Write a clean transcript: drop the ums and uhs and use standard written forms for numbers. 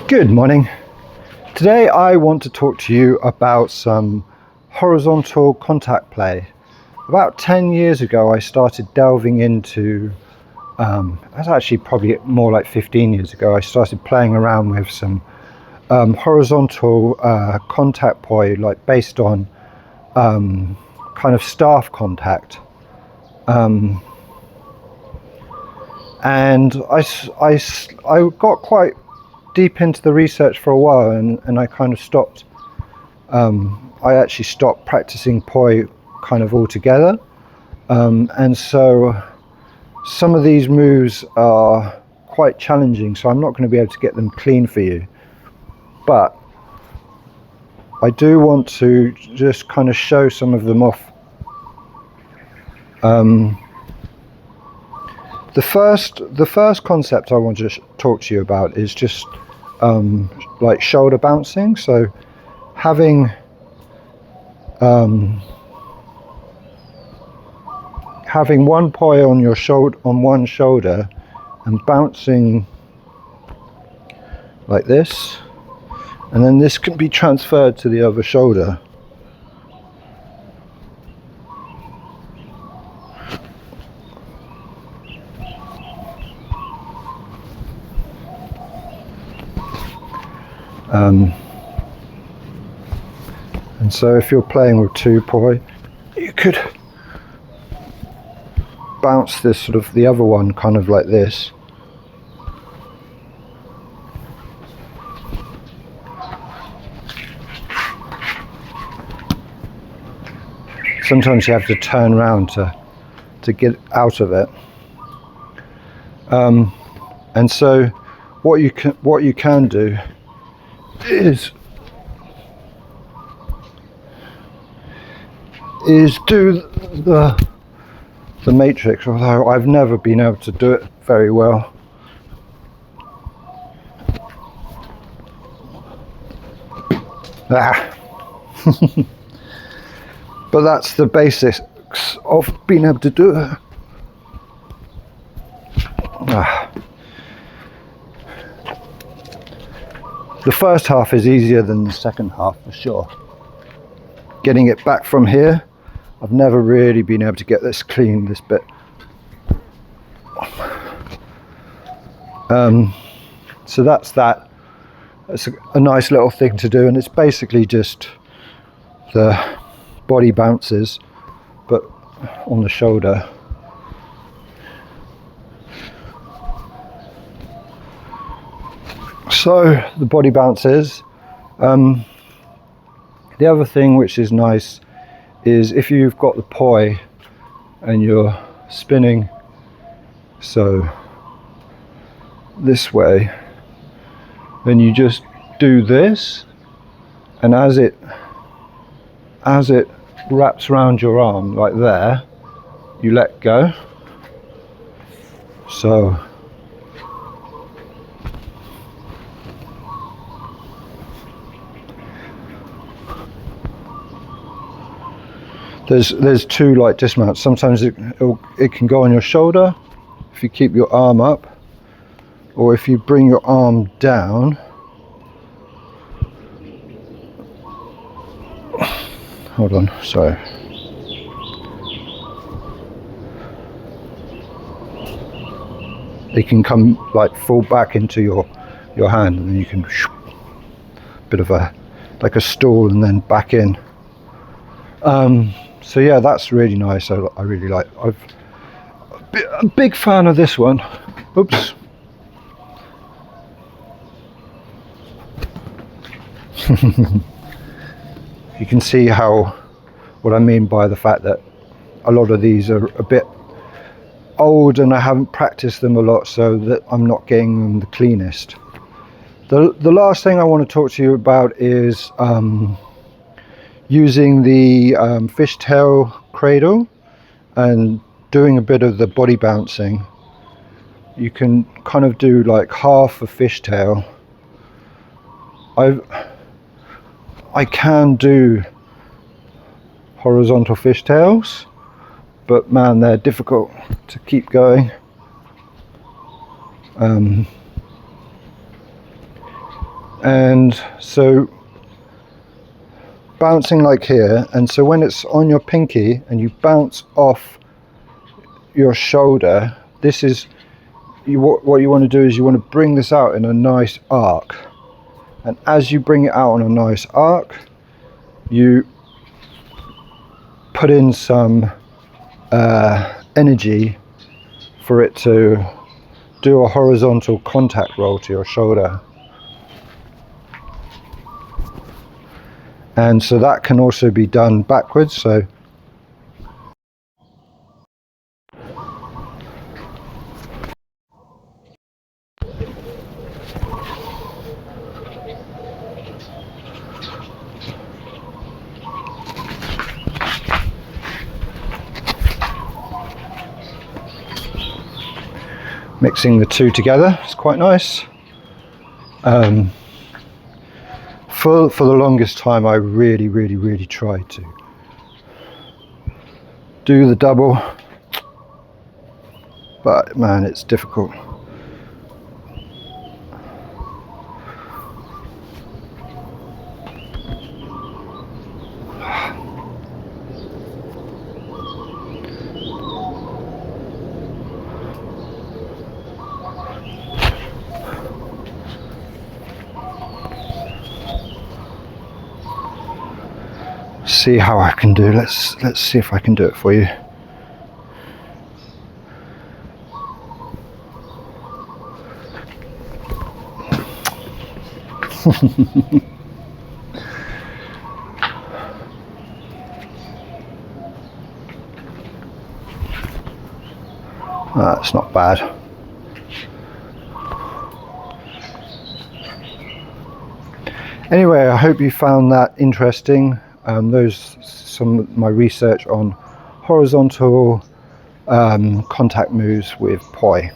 Good morning. Today I want to talk to you about some horizontal contact play. About 10 years ago I started delving into, that's actually probably more like 15 years ago, I started playing around with some horizontal contact poi, like based on kind of staff contact. And I got quite deep into the research for a while, and I kind of stopped. I actually stopped practicing poi kind of altogether, and so some of these moves are quite challenging, so I'm not going to be able to get them clean for you, but I do want to just kind of show some of them off. The first concept I want to talk to you about is just like shoulder bouncing. So having one poi on your shoulder, on one shoulder, and bouncing like this, and then this can be transferred to the other shoulder. And so if you're playing with two poi, you could bounce this sort of the other one kind of like this. Sometimes you have to turn around to get out of it. And so what you can do is do the matrix, although I've never been able to do it very well. But that's the basics of being able to do it. The first half is easier than the second half for sure. Getting it back from here, I've never really been able to get this clean, this bit. So that's that. It's a nice little thing to do, and it's basically just the body bounces, but on the shoulder. So the body bounces. The other thing which is nice is if you've got the poi and you're spinning so this way, then you just do this, and as it wraps around your arm like there, you let go. So there's two like dismounts. Sometimes it can go on your shoulder if you keep your arm up, or if you bring your arm down. Hold on, sorry. It can come like fall back into your hand, and then you can bit of a like a stool and then back in. So yeah, that's really nice. I really like. I'm a big fan of this one. Oops. You can see what I mean by the fact that a lot of these are a bit old and I haven't practiced them a lot, so that I'm not getting them the cleanest. The last thing I want to talk to you about is using the fishtail cradle and doing a bit of the body bouncing. You can kind of do like half a fishtail. I can do horizontal fishtails, but man, they're difficult to keep going. And so bouncing like here, and so when it's on your pinky and you bounce off your shoulder, this is what you want to do is you want to bring this out in a nice arc, and as you bring it out on a nice arc, you put in some energy for it to do a horizontal contact roll to your shoulder. And so that can also be done backwards, so mixing the two together is quite nice. For the longest time I really tried to do the double, but man, it's difficult. See how I can do. Let's see if I can do it for you. That's not bad. Anyway, I hope you found that interesting. Those some of my research on horizontal contact moves with poi.